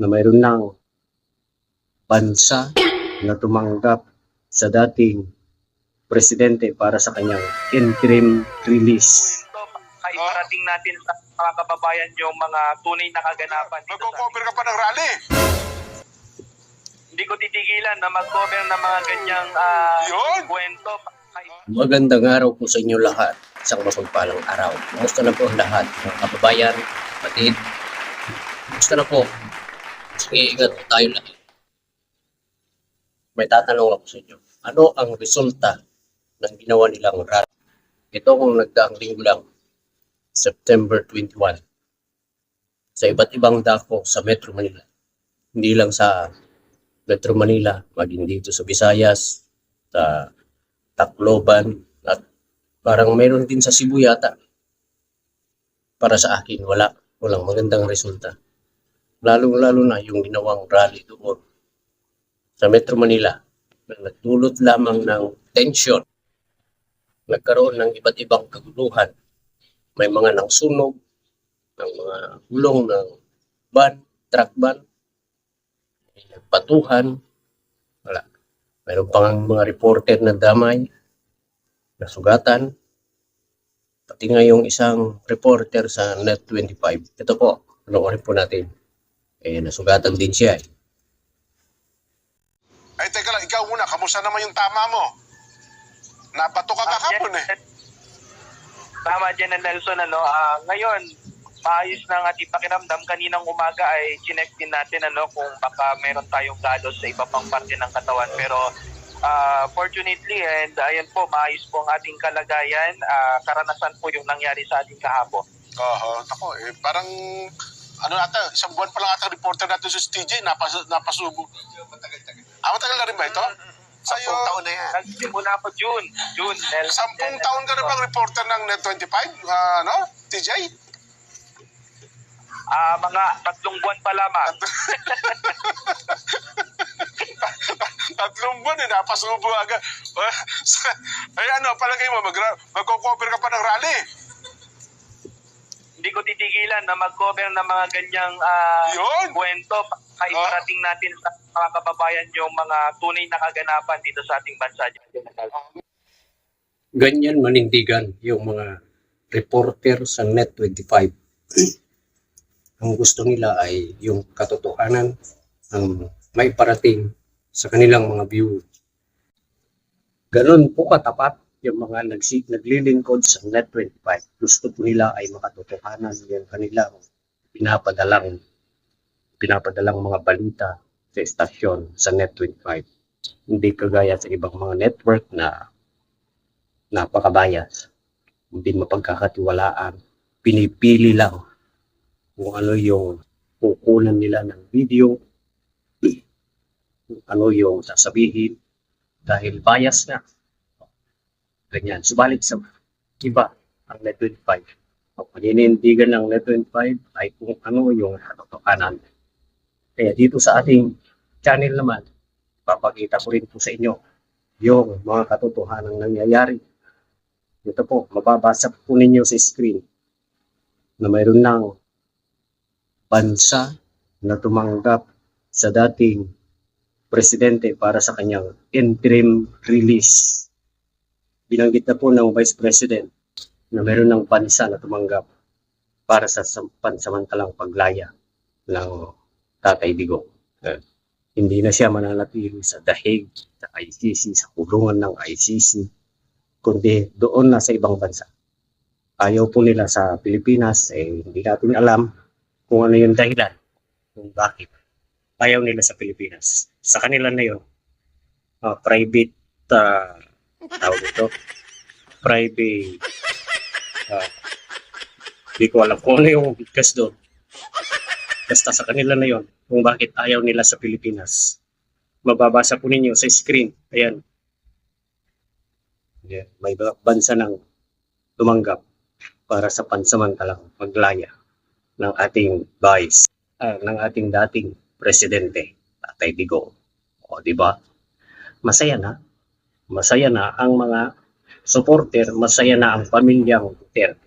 na mayroon ng bansa na tumanggap sa dating presidente para sa kanyang interim release. Ay parating natin sa mga kababayan yung mga tunay na kaganapan. Magko-cover ka pa ng rally. Hindi ko titigilan na mag-cover ng mga ganyang Yun. kwento. Magandang araw po sa inyo lahat. Isang mapagpalang araw. Kumusta na po ang lahat, mga kababayan, kapatid? Kumusta na po? Iingat po tayo lahat. May tatanong ako sa inyo. Ano ang resulta ng ginawa nilang rally? Ito kung nagdaang linggo lang, September 21, sa iba't ibang dako sa Metro Manila. Hindi lang sa Metro Manila, maging dito sa Visayas, sa Tacloban, at parang meron din sa Cebu yata. Para sa akin, walang magandang resulta. Lalo-lalo na yung ginawang rally doon sa Metro Manila na nagdulot lamang ng tension. Nagkaroon ng iba't ibang kaguluhan. May mga nangsunog, ng mga gulong ng truck van, nagpatuhan, wala. Mayroon pang mga reporter na damay, nasugatan, pati nga yung isang reporter sa Net25. Ito po, panoorin po natin. Nasugatan din siya. Ay, teka lang, ikaw muna, kamusta naman yung tama mo? Nabato ka kahapon eh. Tama dyan na Nelson, ngayon, maayos ng ating pakiramdam. Kaninang umaga ay chinek din natin kung baka meron tayong galos sa iba pang parte ng katawan. Pero fortunately, and ayan po, maayos po ang ating kalagayan. Karanasan po yung nangyari sa ating kahapon. Ako parang, isang buwan pa lang ata reporter natin sa TJ, napasubo. Matagal na rin ba ito? Sa'yo, 10 taon na yan. Nagsimula po June. 10 taon ka na bang reporter ng Net25, TJ? Mga 3 buwan pa lamang. 3 buwan napasubo agad. Ay palagay mo, magko-cover ka pa ng rally. Hindi ko titigilan na mag-cover ng mga ganyang kwento. Ay parating natin sa mga kababayan yung mga tunay na kaganapan dito sa ating bansa. Ganyan manindigan yung mga reporter sa Net25. Ang gusto nila ay yung katotohanan ang may parating sa kanilang mga view. Ganon po katapat yung mga naglilingkod sa Net25. Gusto po nila ay makatotohanan yung kanilang pinapadalang mga balita sa estasyon sa Net25. Hindi kagaya sa ibang mga network na napakabayas, hindi mapagkakatiwalaan, pinipili lang kung ano yung kukunan nila ng video, kung ano yung sasabihin, dahil bias na. Ganyan. Subalit sa iba, ang Net25, ang paninindigan ng Net25 ay kung ano yung katotohanan. Kaya dito sa ating channel naman, papakita ko rin po sa inyo yung mga katotohanan nangyayari. Ito po, mababasa po ninyo sa screen na mayroon ng bansa na tumanggap sa dating presidente para sa kanyang interim release. Binanggit na po ng Vice President na mayroon ng bansa na tumanggap para sa pansamantalang paglaya ng Tatay Digong. Hindi na siya mananatili sa dahig, sa ICC, sa kulungan ng ICC, kundi doon na sa ibang bansa. Ayaw po nila sa Pilipinas, hindi natin alam kung ano yung dahilan, kung bakit ayaw nila sa Pilipinas. Sa kanila na yun, private, tawag ito, private, hindi ko alam kung ano yung bigkas doon. Basta sa kanila na yon kung bakit ayaw nila sa Pilipinas. Mababasa po ninyo sa screen. Ayan. Yeah. May bansa nang tumanggap para sa pansamantalang paglaya ng ating ng ating dating presidente, Tatay Digong. O, di ba? Masaya na. Masaya na ang mga supporter, masaya na ang pamilyang Duterte.